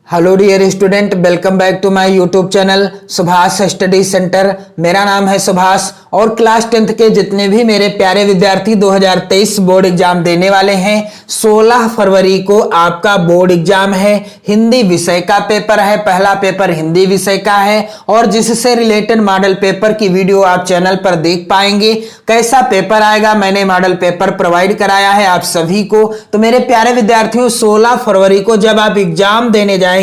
Hello dear student, welcome back to my YouTube channel Subhash study centre. मेरा नाम है सुभाष और क्लास 10th के जितने भी मेरे प्यारे विद्यार्थी 2023 बोर्ड एग्जाम देने वाले हैं, 16 फरवरी को आपका बोर्ड एग्जाम है। हिंदी विषय का पेपर है, पहला पेपर हिंदी विषय का है और जिससे रिलेटेड मॉडल पेपर की वीडियो आप चैनल पर देख पाएंगे। कैसा पेपर आएगा, मैंने मॉडल पेपर प्रोवाइड कराया है आप सभी को। तो मेरे प्यारे विद्यार्थियों, 16 फरवरी को जब आप एग्जाम देने जाएंगे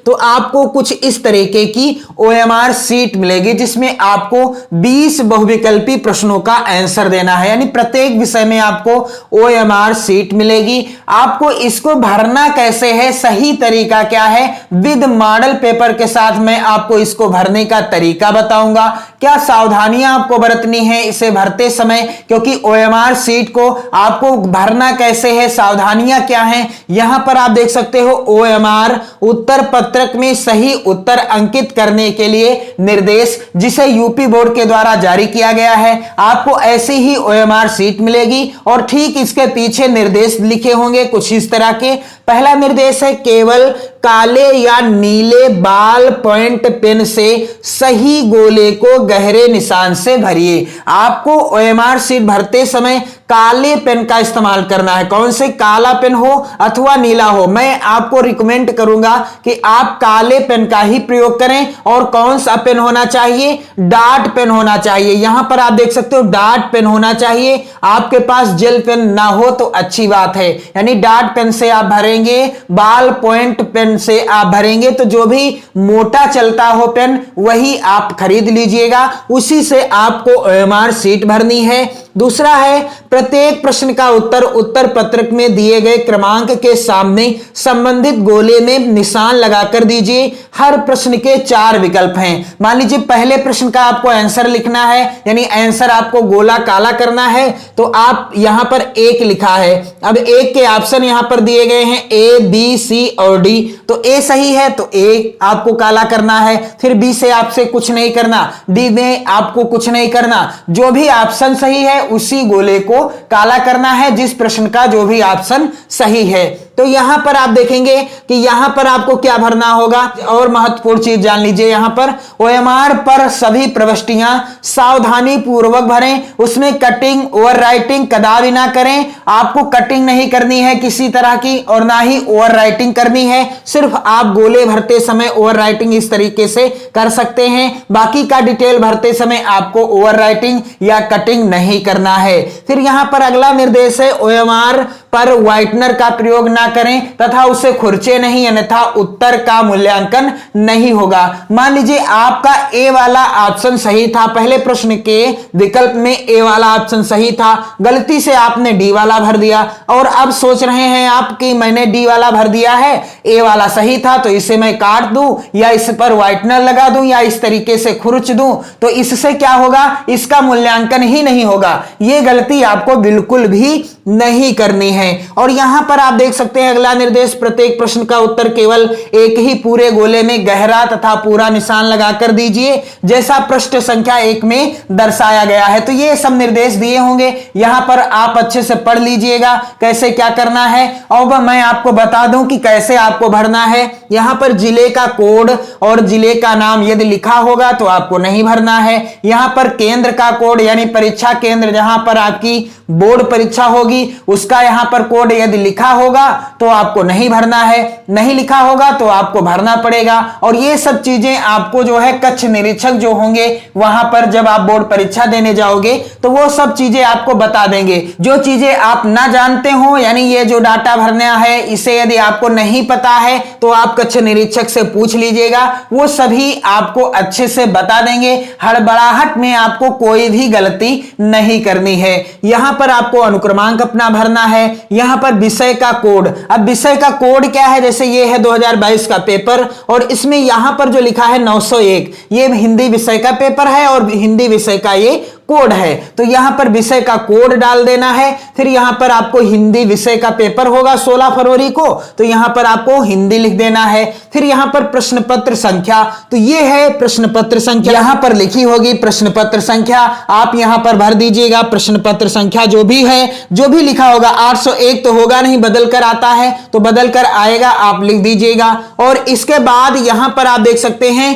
तो आपको कुछ इस तरीके की OMR सीट मिलेगी जिसमें आपको 20 बहुविकल्पी प्रश्नों का आंसर देना है। यानी प्रत्येक विषय में आपको OMR सीट मिलेगी। आपको इसको भरना कैसे है, सही तरीका क्या है, विद मॉडल पेपर के साथ मैं आपको इसको भरने का तरीका बताऊंगा। क्या सावधानियां आपको बरतनी है इसे भरते समय, क्योंकि OMR सीट को आपको भरना कैसे है, सावधानियां क्या हैं, यहां पर आप देख सकते हो। OMR उत्तर पत्रक में सही उत्तर अंकित करने के लिए निर्देश, जिसे यूपी बोर्ड के द्वारा जारी किया गया है। आपको ऐसी ही OMR सीट मिलेगी और ठीक इसके पीछे निर्देश लिखे होंगे कुछ इस तरह के। पहला निर्देश है, केवल काले या नीले बाल पॉइंट पेन से सही गोले को गहरे निशान से भरिए। आपको OMR सीट भरते समय काले पेन का इस्तेमाल करना है। कौन से, काला पेन हो अथवा नीला हो। मैं आपको रिकमेंड करूंगा कि आप काले पेन का ही प्रयोग करें। और कौन सा पेन होना चाहिए, डार्ट पेन होना चाहिए। यहां पर आप देख सकते हो डार्ट पेन होना चाहिए। आपके पास जेल पेन ना हो तो अच्छी बात है, यानी डार्ट पेन से आप भरेंगे, बाल पॉइंट पेन से आप भरेंगे तो जो भी मोटा चलता हो पेन वही आप खरीद लीजिएगा, उसी से आपको OMR सीट भरनी है। दूसरा है, प्रत्येक प्रश्न का उत्तर उत्तर पत्रक में दिए गए क्रमांक के सामने संबंधित गोले में निशान लगाकर दीजिए। हर प्रश्न के 4 विकल्प हैं। मान लीजिए पहले प्रश्न का आपको आंसर लिखना है, यानी आंसर आपको गोला काला करना है, तो आप यहां पर 1 लिखा है। अब 1 के ऑप्शन यहां पर दिए गए हैं A, B, C और D। तो A सही है तो A आपको काला करना है, फिर B से आपसे कुछ नहीं करना, D में आपको कुछ नहीं करना। जो भी ऑप्शन सही है उसी गोले को काला करना है, जिस प्रश्न का जो भी ऑप्शन सही है। तो यहां पर आप देखेंगे कि यहां पर आपको क्या भरना होगा। और महत्वपूर्ण चीज जान लीजिए, यहां पर OMR पर सभी प्रविष्टियां सावधानी पूर्वक भरें। उसमें कटिंग ओवर राइटिंग कदापि ना करें। आपको कटिंग नहीं करनी है किसी तरह की और ना ही ओवर राइटिंग करनी है। सिर्फ आप गोले भरते समय ओवर राइटिंग इस तरीके से कर सकते हैं, बाकी का डिटेल भरते समय आपको ओवर राइटिंग या कटिंग नहीं करना है। फिर यहां पर अगला निर्देश है, OMR पर व्हाइटनर का प्रयोग ना करें तथा उसे खुरचे नहीं, अन्यथा उत्तर का मूल्यांकन नहीं होगा। मान लीजिए आपका A वाला ऑप्शन सही था, पहले प्रश्न के विकल्प में A वाला ऑप्शन सही था, गलती से आपने D वाला भर दिया और अब सोच रहे हैं आप कि मैंने D वाला भर दिया है, A वाला सही था तो इसे मैं काट दूं या इस पर व्हाइटनर लगा दूं या इस तरीके से खुरच दूं, तो इससे क्या होगा, इसका मूल्यांकन ही नहीं होगा। यह गलती आपको बिल्कुल भी नहीं करनी है। और यहां पर आप देख सकते हैं अगला निर्देश, प्रत्येक प्रश्न का उत्तर केवल एक ही पूरे गोले में गहरा तथा पूरा निशान लगाकर दीजिए, जैसा पृष्ठ संख्या 1 में दर्शाया गया है। तो ये सब निर्देश दिए होंगे, यहां पर आप अच्छे से पढ़ लीजिएगा कैसे क्या करना है। और मैं आपको बता दूं कि कैसे आपको भरना है। यहां पर जिले का कोड और जिले का नाम यदि लिखा होगा तो आपको नहीं भरना है। यहां पर केंद्र का कोड, यानी परीक्षा केंद्र जहां पर आपकी बोर्ड परीक्षा होगी उसका यहां पर कोड यदि लिखा होगा तो आपको नहीं भरना है, नहीं लिखा होगा तो आपको भरना पड़ेगा। और ये सब चीजें आपको जो है कक्ष निरीक्षक जो होंगे वहां पर जब आप बोर्ड परीक्षा देने जाओगे तो वो सब चीजें आपको बता देंगे। जो चीजें आप ना जानते हो, यानी ये जो डाटा भरना है इसे यदि आपको नहीं पता है तो आप कक्ष निरीक्षक से पूछ लीजिएगा, वो सभी आपको अच्छे से बता देंगे। हड़बड़ाहट में आपको कोई भी गलती नहीं करनी है। यहां पर आपको अनुक्रमांक अपना भरना है। यहां पर विषय का कोड, अब विषय का कोड क्या है, जैसे ये है 2022 का पेपर और इसमें यहां पर जो लिखा है 901, ये हिंदी विषय का पेपर है और हिंदी विषय का ये कोड है। तो यहां पर विषय का कोड डाल देना है। फिर यहां पर आपको हिंदी विषय का पेपर होगा 16 फरवरी को, तो यहां पर आपको हिंदी लिख देना है। फिर यहां पर प्रश्न पत्र संख्या, तो ये है प्रश्न पत्र संख्या, यहां पर लिखी होगी प्रश्न पत्र संख्या, आप यहां पर भर दीजिएगा प्रश्न पत्र संख्या जो भी है, जो भी लिखा होगा। 801 तो होगा नहीं, बदल कर आता है तो बदल कर आएगा, आप लिख दीजिएगा। और इसके बाद यहां पर आप देख सकते हैं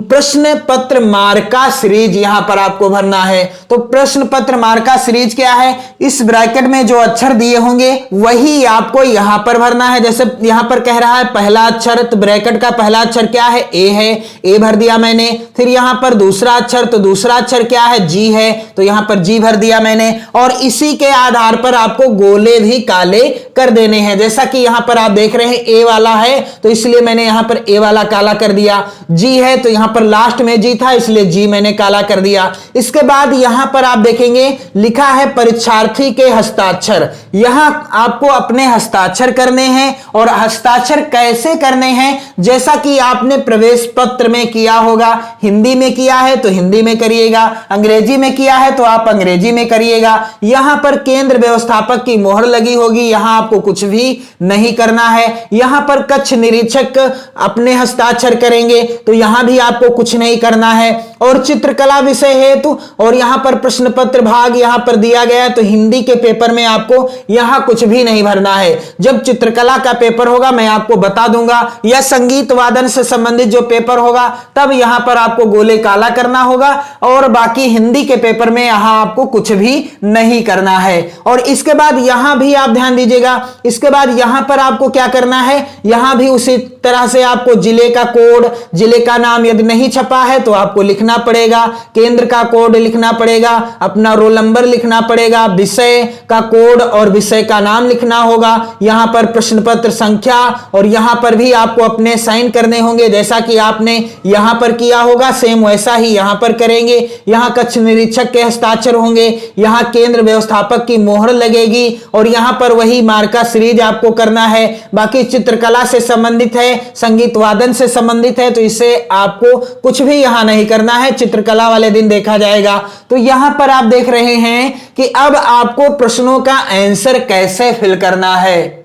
प्रश्न पत्र मार्का सीरीज यहां पर आपको भरना है। तो प्रश्न पत्र मार्का सीरीज क्या है, इस ब्रैकेट में जो अक्षर दिए होंगे वही आपको यहां पर भरना है। जैसे यहां पर कह रहा है पहला अक्षर, तो ब्रैकेट का पहला अक्षर क्या है, ए है, ए भर दिया मैंने। फिर यहां पर दूसरा अक्षर, तो दूसरा अक्षर क्या है, जी है, तो यहां पर जी भर दिया मैंने। और इसी के आधार पर आपको गोले भी काले कर देने हैं। जैसा कि यहां पर आप देख रहे हैं ए वाला है, तो इसलिए मैंने यहां पर ए वाला काला कर दिया। जी है, तो यहां पर लास्ट में जी था, इसलिए जी मैंने काला कर दिया। इसके बाद यहां पर आप देखेंगे लिखा है परीक्षार्थी के हस्ताक्षर। यहां आपको अपने हस्ताक्षर करने हैं। और हस्ताक्षर कैसे करने हैं, जैसा कि आपने प्रवेश पत्र में किया होगा। हिंदी में किया है तो हिंदी में करिएगा, अंग्रेजी में किया है तो आप अंग्रेजी में करिएगा। यहां पर केंद्र व्यवस्थापक की मोहर लगी होगी, यहां आपको कुछ भी नहीं करना है। यहां पर कक्ष निरीक्षक अपने हस्ताक्षर करेंगे, तो यहां भी आपको कुछ नहीं करना है। और चित्रकला विषय हेतु और यहां पर प्रश्न पत्र भाग यहां पर दिया गया है, तो हिंदी के पेपर में आपको यहां कुछ भी नहीं भरना है। जब चित्रकला का पेपर होगा मैं आपको बता दूंगा, या संगीत वादन से संबंधित जो पेपर होगा तब यहां पर आपको गोले काला करना होगा। और बाकी हिंदी के पेपर में यहां आपको कुछ भी नहीं करना है। और इसके बाद यहां भी आप ध्यान दीजिएगा, इसके बाद यहां पर आपको क्या करना है, यहां भी उसी तरह से आपको जिले का कोड, जिले का नाम यदि नहीं छपा है तो आपको लिखना पड़ेगा, केंद्र का कोड लिखना पड़ेगा, अपना रोल नंबर लिखना पड़ेगा, विषय का कोड और विषय का नाम लिखना होगा। यहां पर प्रश्न पत्र संख्या, और यहां पर भी आपको अपने साइन करने होंगे, जैसा कि आपने यहां पर किया होगा सेम वैसा ही यहां पर करेंगे। यहां कक्ष निरीक्षक के हस्ताक्षर होंगे, यहां केंद्र व्यवस्थापक की मोहर लगेगी, और यहां पर वही मार्का सीरीज आपको करना है। बाकी चित्रकला से संबंधित है, संगीत वादन से संबंधित है, तो इसे आपको कुछ भी यहां नहीं करना है, चित्रकला वाले दिन देखा जाएगा। तो यहां पर आप देख रहे हैं कि अब आपको प्रश्नों का आंसर कैसे फिल करना है।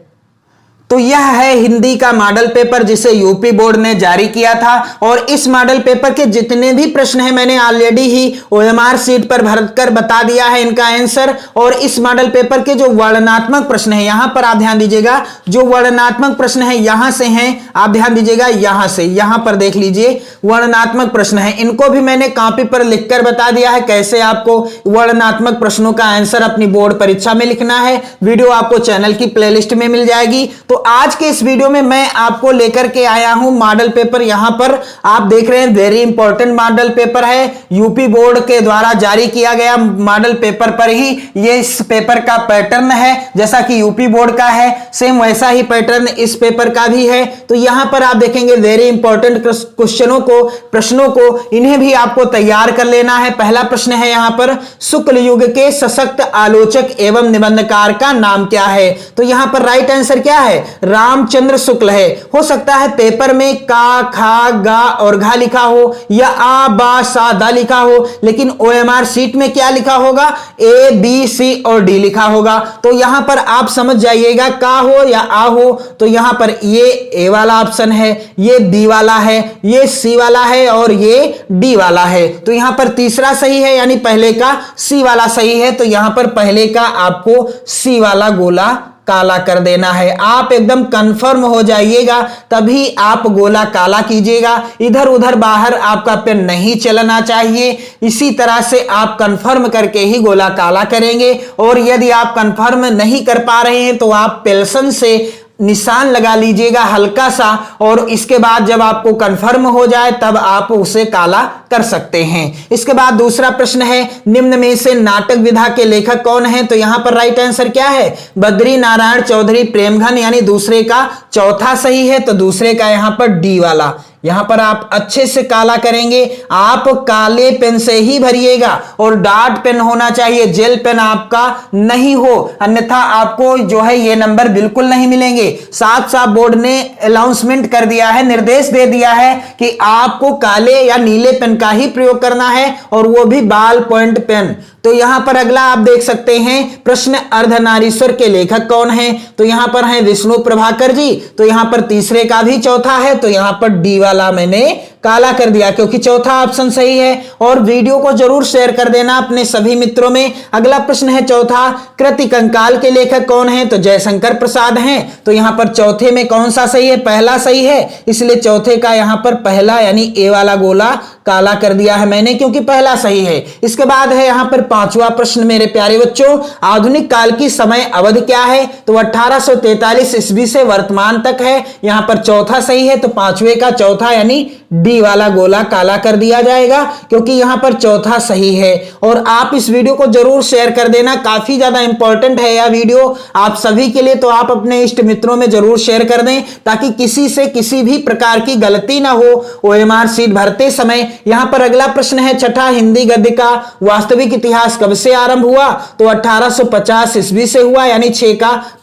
तो यह है हिंदी का मॉडल पेपर जिसे यूपी बोर्ड ने जारी किया था। और इस मॉडल पेपर के जितने भी प्रश्न हैं मैंने ऑलरेडी ही ओएमआर शीट पर भरकर बता दिया है इनका आंसर। और इस मॉडल पेपर के जो वर्णनात्मक प्रश्न हैं, यहां पर आप ध्यान दीजिएगा, जो वर्णनात्मक प्रश्न है यहां से हैं, आप ध्यान दीजिएगा यहां से, यहां पर देख लीजिए वर्णनात्मक प्रश्न है। इनको भी मैंने कॉपी पर लिखकर बता दिया है कैसे आपको वर्णनात्मक प्रश्नों का आंसर अपनी बोर्ड परीक्षा में लिखना है। वीडियो आपको चैनल की प्लेलिस्ट में मिल जाएगी। तो आज के इस वीडियो में मैं आपको लेकर के आया हूं मॉडल पेपर। यहां पर आप देख रहे हैं वेरी इंपॉर्टेंट मॉडल पेपर है, यूपी बोर्ड के द्वारा जारी किया गया मॉडल पेपर पर ही ये इस पेपर का पैटर्न है। जैसा कि यूपी बोर्ड का है सेम वैसा ही पैटर्न इस पेपर का भी है। तो यहां पर आप देखेंगे वेरी इंपॉर्टेंट क्वेश्चनों को, प्रश्नों को, इन्हें भी आपको तैयार कर लेना है। पहला प्रश्न है यहां पर, शुक्ल युग के सशक्त आलोचक एवं निबंधकार का नाम क्या है। तो यहां पर राइट आंसर क्या है, रामचंद्र शुक्ल है। हो सकता है पेपर में का, खा, गा और घा लिखा हो, या आ, बा, सा, दा लिखा हो, लेकिन ओएमआर शीट में क्या लिखा होगा, ए, बी, सी और डी लिखा होगा। तो यहां पर आप समझ जाइएगा, का हो या आ हो, तो यहां पर ये ए वाला ऑप्शन है, ये बी वाला है, ये सी वाला है और ये डी वाला है। तो यहां पर तीसरा सही है, यानी पहले का सी वाला सही है। तो यहां पर पहले का आपको सी वाला गोला काला कर देना है। आप एकदम कंफर्म हो जाइएगा, तभी आप गोला काला कीजिएगा। इधर उधर बाहर आपका पेन नहीं चलना चाहिए। इसी तरह से आप कंफर्म करके ही गोला काला करेंगे। और यदि आप कंफर्म नहीं कर पा रहे हैं तो आप पेंसिल से निशान लगा लीजिएगा हल्का सा, और इसके बाद जब आपको कंफर्म हो जाए तब आप उसे काला कर सकते हैं। इसके बाद दूसरा प्रश्न है, निम्न में से नाटक विधा के लेखक कौन है। तो यहां पर राइट आंसर क्या है, बद्री नारायण चौधरी प्रेमघन, यानी दूसरे का चौथा सही है। तो दूसरे का यहां पर डी वाला यहां पर आप अच्छे से काला करेंगे, आप काले पेन से ही भरिएगा और डॉट पेन होना चाहिए, जेल पेन आपका नहीं हो, अन्यथा आपको जो है ये नंबर बिल्कुल नहीं मिलेंगे। साफ साफ बोर्ड ने अनाउंसमेंट कर दिया है, निर्देश दे दिया है कि आपको काले या नीले पेन का ही प्रयोग करना है और वो भी बॉल पॉइंट पेन। तो यहां पर अगला आप देख सकते हैं प्रश्न, अर्धनारीश्वर के लेखक कौन है? तो यहां पर है विष्णु प्रभाकर जी। तो यहां पर तीसरे का भी चौथा है, तो यहां पर डी वाला मैंने काला कर दिया क्योंकि चौथा ऑप्शन सही है। और वीडियो को जरूर शेयर कर देना अपने सभी मित्रों में। अगला प्रश्न है चौथा, कृति कंकाल के लेखक कौन है? तो जयशंकर प्रसाद हैं। तो यहां पर चौथे में कौन सा सही है? पहला सही है, इसलिए चौथे का यहां पर पहला यानी ए वाला गोला काला कर दिया है मैंने क्योंकि पहला सही है। इसके बाद है यहां पर पांचवा प्रश्न मेरे प्यारे बच्चों, आधुनिक काल की समय अवधि क्या है? तो 1843 ईस्वी से वर्तमान तक है। यहां पर चौथा सही है, तो पांचवे का चौथा यानी डी वाला गोला काला कर दिया जाएगा क्योंकि यहां पर चौथा सही है। और आप इस वीडियो को जरूर शेयर कर देना, काफी ज्यादा इंपॉर्टेंट है यह वीडियो आप सभी के लिए। तो आप अपने इष्ट मित्रों में जरूर शेयर कर दें ताकि किसी से किसी भी प्रकार की गलती ना हो ओएमआर सीट भरते समय। यहां पर अगला प्रश्न है छठा, हिंदी गद्य का वास्तविक इतिहास कब से आरंभ हुआ? तो 1850 ईस्वी से हुआ, यानी 6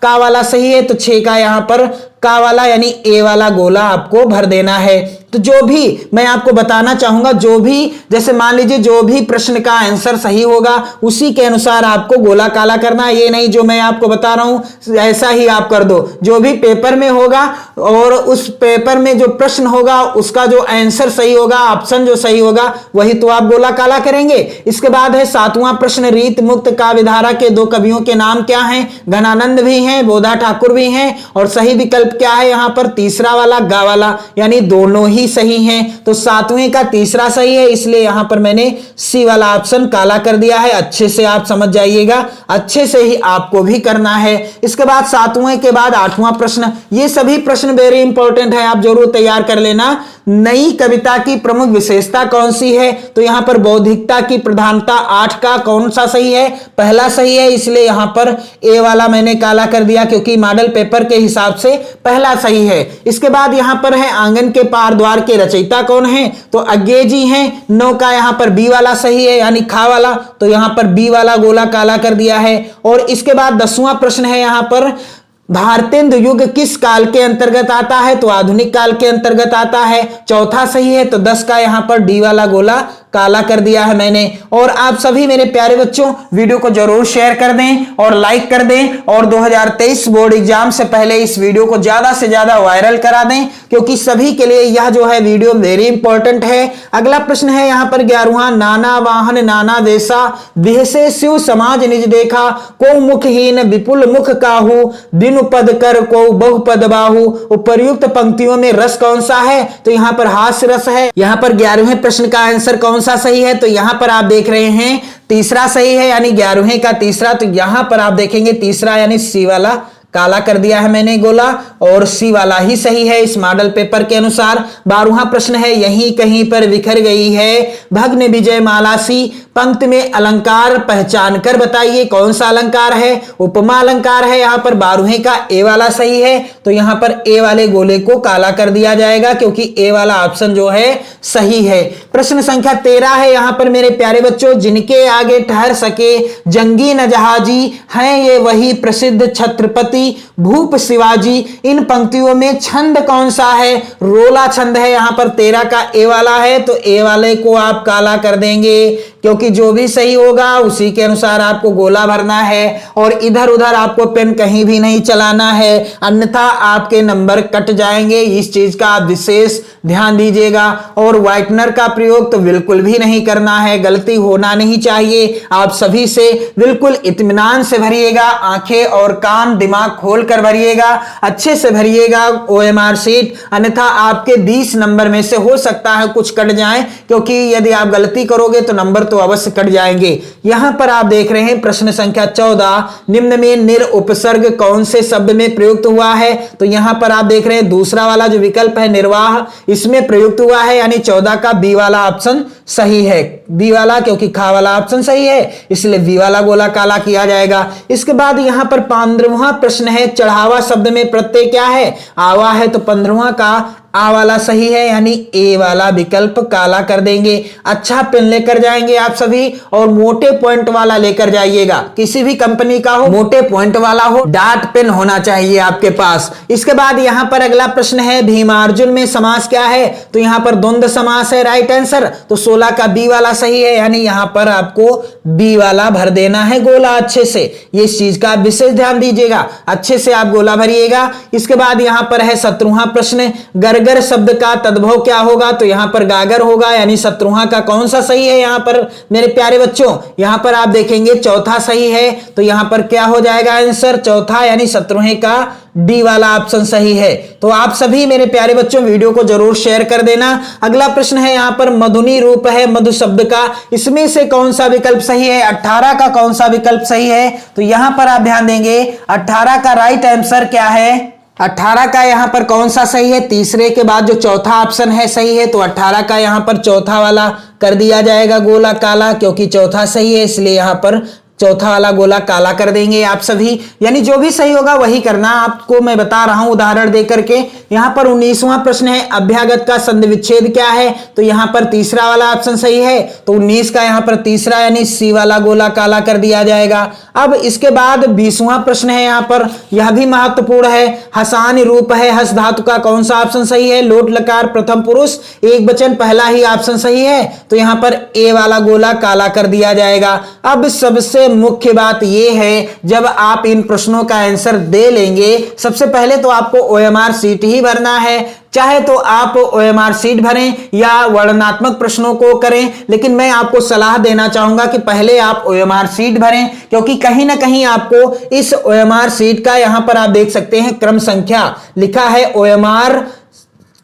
का वाला सही है। तो 6 का यहां पर का वाला यानी ए वाला गोला आपको भर देना है। तो जो भी मैं आपको बताना चाहूंगा, जो भी जैसे मान लीजिए जो भी प्रश्न का आंसर सही होगा उसी के अनुसार आपको गोला काला करना है। ये नहीं जो मैं आपको बता रहा हूं ऐसा ही आप कर दो। जो भी पेपर में होगा और उस पेपर में जो प्रश्न होगा उसका जो आंसर सही होगा, ऑप्शन जो सही होगा वही तो आप गोला काला करेंगे। इसके बाद है सातवां प्रश्न, रीत मुक्त काव्यधारा के 2 कवियों के नाम क्या हैं? घनानंद भी हैं, बोधा ठाकुर भी हैं। और सही विकल्प क्या है यहां पर? तीसरा वाला गा वाला, यानी दोनों ही सही हैं। तो सातवें का तीसरा सही है, इसलिए यहां पर मैंने सी वाला ऑप्शन काला कर दिया है। अच्छे से आप समझ जाइएगा, अच्छे से ही आपको भी करना है। इसके बाद सातवें के बाद आठवां प्रश्न, ये सभी प्रश्न वेरी इंपॉर्टेंट है, आप जरूर तैयार कर लेना। नई कविता की प्रमुख विशेषता कौन सी है? तो यहां पर बौद्धिकता की प्रधानता। 8 का कौन सा सही है? पहला सही है, इसलिए यहां पर ए वाला मैंने काला कर दिया क्योंकि मॉडल पेपर के हिसाब से पहला सही है। इसके बाद यहां पर है आंगन के पार द्वार के रचयिता कौन है? तो अज्ञे जी हैं। 9 का यहां पर बी वाला सही है यानी खा वाला, तो यहां पर बी वाला गोला काला कर दिया है। और इसके बाद 10वां प्रश्न है यहां पर, भारतेंदु युग किस काल के अंतर्गत आता है? तो आधुनिक काल के अंतर्गत आता है। चौथा सही है, तो 10 का यहां पर डी वाला गोला काला कर दिया है मैंने। और आप सभी मेरे प्यारे बच्चों वीडियो को जरूर शेयर कर दें और लाइक कर दें और 2023 बोर्ड एग्जाम से पहले इस वीडियो को ज्यादा से ज्यादा वायरल करा दें क्योंकि सभी के लिए यह जो है वीडियो वेरी इंपॉर्टेंट है। अगला प्रश्न है यहां पर 11वां, नाना वाहन नाना वेशा विहसे शिव समाज निज देखा, को मुखहीन विपुल मुख काहू, बिनु पद कर को बहुपद बाहू। उपर्युक्त पंक्तियों में रस कौन सा है? तो यहां पर हास्य रस है। यहां पर 11वें प्रश्न का आंसर कौन सा सही है? तो यहां पर आप देख रहे हैं तीसरा सही है यानी 11वें का तीसरा। तो यहां पर आप देखेंगे तीसरा यानी सी वाला काला कर दिया है मैंने गोला और सी वाला ही सही है इस मॉडल पेपर के अनुसार। 12वां प्रश्न है, यहीं कहीं पर बिखर गई है भग्न विजय माला सी, पंक्ति में अलंकार पहचान कर बताइए कौन सा अलंकार है? उपमा अलंकार है। यहां पर 12वें का ए वाला सही है, तो यहां पर ए वाले गोले को काला कर दिया जाएगा क्योंकि ए वाला ऑप्शन जो है सही है। प्रश्न संख्या 13 है यहां पर मेरे प्यारे बच्चों, जिनके आगे ठहर सके जंगी न जहाजी हैं ये वही प्रसिद्ध छत्रपति भूप शिवाजी। इन पंक्तियों में छंद कौन सा है? रोला छंद है। यहां पर 13 का ए वाला है, तो ए वाले को आप काला कर देंगे क्योंकि जो भी सही होगा उसी के अनुसार आपको गोला भरना है और इधर उधर आपको पेन कहीं भी नहीं चलाना है, अन्यथा आपके नंबर कट जाएंगे। इस चीज का आप विशेष ध्यान दीजिएगा। और व्हाइटनर का प्रयोग तो बिल्कुल भी नहीं करना है, गलती होना नहीं चाहिए। आप सभी से बिल्कुल इत्मीनान से भरिएगा, आंखें और कान दिमाग खोल कर भरिएगा, अच्छे से भरिएगा ओएमआर शीट, अन्यथा आपके 20 नंबर में से हो सकता है कुछ कट जाए क्योंकि यदि आप गलती करोगे तो नंबर तो अवश्य कट जाएंगे। यहां पर आप देख रहे हैं प्रश्न संख्या 14, निम्न में निर उपसर्ग कौन से शब्द में प्रयुक्त हुआ है? तो यहां पर आप देख रहे हैं दूसरा वाला जो विकल्प है निर्वाह, इसमें प्रयुक्त हुआ है यानी 14 का बी वाला ऑप्शन सही है बी वाला, क्योंकि खा वाला ऑप्शन सही है, इसलिए बी वाला गोला काला किया जाएगा। इसके बाद यहां पर 15वां प्रश्न है, चढ़ावा शब्द में प्रत्यय क्या है? आवा है, तो 15वां का आ वाला सही है, यानी ए वाला विकल्प काला कर देंगे। अच्छा पेन लेकर जाएंगे आप सभी, और मोटे पॉइंट वाला लेकर जाइएगा, किसी भी कंपनी का हो, मोटे पॉइंट वाला हो, डार्ट पेन होना चाहिए आपके पास। इसके बाद यहां पर अगला प्रश्न है, भीमार्जुन में समास क्या है? तो यहां पर द्वंद्व समास है राइट आंसर, तो 16 का बी वाला सही है, यानी यहां पर आपको बी वाला भर देना है गोला अच्छे से। ये इस चीज का विशेष ध्यान दीजिएगा, अच्छे से आप गोला भरिएगा। इसके बाद यहां पर है 17वां प्रश्न, गरगर शब्द का तद्भव क्या होगा? तो यहां पर गागर होगा, यानी 17वां का कौन सा सही है? यहां पर मेरे प्यारे बच्चों यहां पर आप देखेंगे चौथा सही है, तो यहां पर क्या हो जाएगा आंसर? चौथा, यानी 17वें का डी वाला ऑप्शन सही है। तो आप सभी मेरे प्यारे बच्चों वीडियो को जरूर शेयर कर देना। अगला प्रश्न है यहां पर मधुनी रूप है मधु शब्द का, इसमें से कौन सा विकल्प सही है? 18 का कौन सा विकल्प सही है? तो यहां पर आप ध्यान देंगे 18 का राइट आंसर क्या है? 18 का यहां पर कौन सा सही है? तीसरे के बाद जो चौथा ऑप्शन है सही है, तो 18 का यहां पर चौथा वाला कर दिया जाएगा गोला काला, क्योंकि चौथा सही है, इसलिए यहां पर चौथा वाला गोला काला कर देंगे आप सभी। यानी जो भी सही होगा वही करना, आपको मैं बता रहा हूं उदाहरण दे करके। यहां पर 19वां प्रश्न है, अभ्यागत का संधि विच्छेद क्या है? तो यहां पर तीसरा वाला ऑप्शन सही है, तो 19 का यहां पर तीसरा यानी सी वाला गोला काला कर दिया जाएगा। अब इसके बाद 20वां प्रश्न है, यहां पर यह भी महत्वपूर्ण है, हसान रूप है हस धातु का कौन सा ऑप्शन सही है? लोट लकार प्रथम पुरुष एक वचन पहला ही ऑप्शन सही है, तो यहां पर ए वाला गोला काला कर दिया जाएगा। अब सबसे मुख्य बात यह है, जब आप इन प्रश्नों का आंसर दे लेंगे, सबसे पहले तो आपको ओएमआर शीट ही भरना है, चाहे तो आप ओएमआर शीट भरें या वर्णनात्मक प्रश्नों को करें, लेकिन मैं आपको सलाह देना चाहूंगा कि पहले आप ओएमआर शीट भरें, क्योंकि कहीं ना कहीं आपको इस ओएमआर शीट का यहां पर आप देख सकते हैं क्रम संख्या लिखा है, ओएमआर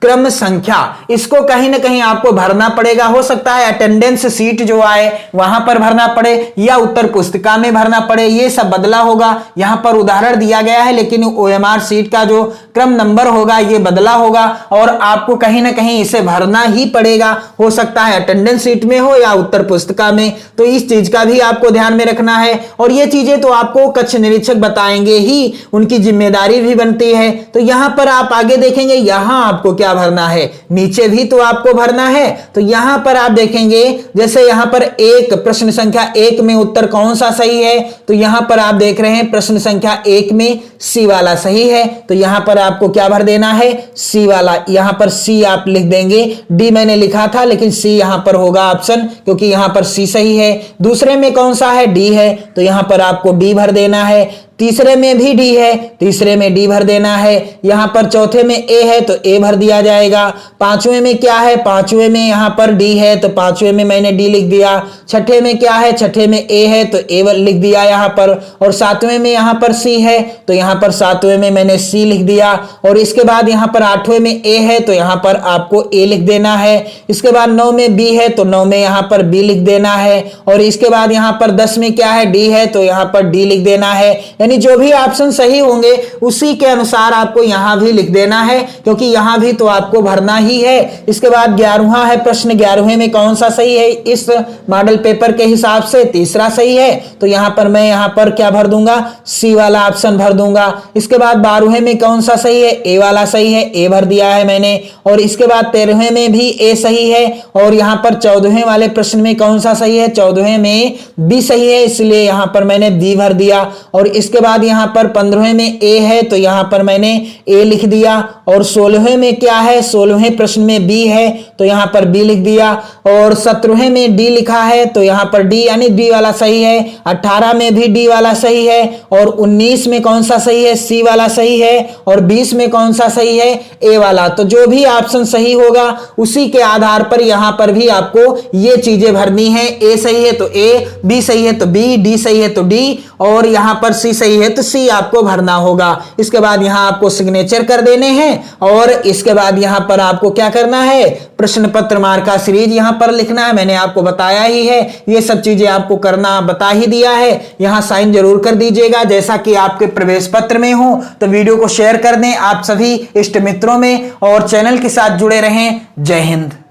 क्रम संख्या, इसको कहीं ना कहीं आपको भरना पड़ेगा। हो सकता है अटेंडेंस सीट जो आए वहां पर भरना पड़े या उत्तर पुस्तिका में भरना पड़े, ये सब बदला होगा। यहां पर उदाहरण दिया गया है, लेकिन ओएमआर सीट का जो क्रम नंबर होगा ये बदला होगा और आपको कहीं ना कहीं इसे भरना ही पड़ेगा। हो सकता है अटेंडेंस सीट में हो या उत्तर पुस्तिका में, तो इस चीज का भी आपको ध्यान में रखना है। और ये चीजें तो आपको कक्ष निरीक्षक बताएंगे ही, उनकी जिम्मेदारी भी बनती है। तो यहां पर आप आगे देखेंगे, यहां आपको क्या भरना है, नीचे भी तो आपको भरना है। तो यहां पर आप देखेंगे, जैसे यहां पर एक प्रश्न संख्या 1 में उत्तर कौन सा सही है, तो यहां पर आप देख रहे हैं प्रश्न संख्या 1 में सी वाला सही है, तो यहां पर आपको क्या भर देना है? सी वाला। यहां पर सी आप लिख देंगे, डी मैंने लिखा था लेकिन सी यहां पर होगा ऑप्शन, क्योंकि यहां पर सी सही है। दूसरे में कौन सा है? डी है, तो यहां पर आपको डी भर देना है। तीसरे में भी डी है, तीसरे में डी भर देना है। यहां पर चौथे में ए है तो ए भर दिया जाएगा। पांचवें में क्या है? पांचवें में यहां पर डी है, तो पांचवें में मैंने डी लिख दिया। छठे में क्या है? छठे में ए है, तो ए लिख दिया यहां पर। और सातवें में यहां पर सी है, तो यहां पर सातवें में मैंने सी लिख दिया। और इसके बाद यहां पर आठवें में ए है, तो यहां पर आपको ए लिख देना है। इसके बाद 9 में बी है, तो 9 में यहां पर बी लिख देना है। और इसके बाद यहां पर 10 में क्या है? डी है, तो यहां पर डी लिख देना है। यानी जो भी ऑप्शन सही होंगे उसी के अनुसार आपको यहां भी लिख देना है, क्योंकि यहां भी तो आपको भरना ही है। इसके बाद 11वां है प्रश्न, 11वें में कौन सा सही है? इस मॉडल पेपर के हिसाब से तीसरा सही है, तो यहां पर मैं यहां पर क्या भर दूंगा? सी वाला ऑप्शन भर दूंगा। इसके बाद 12वें में कौन सा सही है? ए वाला सही है, ए भर दिया है मैंने। और इसके बाद 13वें में भी ए सही है। और यहां पर 14वें वाले प्रश्न में कौन सा सही है? 14वें में बी सही है, इसलिए यहां पर मैंने बी भर दिया। और इसके बाद यहां पर 15वें में ए है, तो यहां पर मैंने ए लिख दिया। और 16वें में क्या है? 16वें प्रश्न में बी है, तो यहां पर बी लिख दिया। और 17वें में डी लिखा है, तो यहां पर डी यानी डी वाला सही है। 18 में भी डी वाला सही है। और 19 में कौन सा सही है? सी वाला सही है। और 20 में कौन सा सही है? ए वाला। तो जो भी ऑप्शन सही होगा उसी के आधार पर यहां पर भी आपको ये चीजें भरनी है। ए सही है तो ए, बी सही है तो बी, डी सही है तो डी, और यहां पर सी सही है तो सी आपको भरना होगा। इसके बाद यहां आपको सिग्नेचर कर देने हैं। और इसके बाद यहां पर आपको क्या करना है? प्रश्न पत्र मार्का सीरीज यहां पर लिखना है, मैंने आपको बताया ही है। ये सब चीजें आपको करना बता ही दिया है। यहां साइन जरूर कर दीजिएगा, जैसा कि आपके प्रवेश पत्र में हो। तो वीडियो को शेयर कर दें आप सभी इष्ट मित्रों में और चैनल के साथ जुड़े रहें। जय हिंद।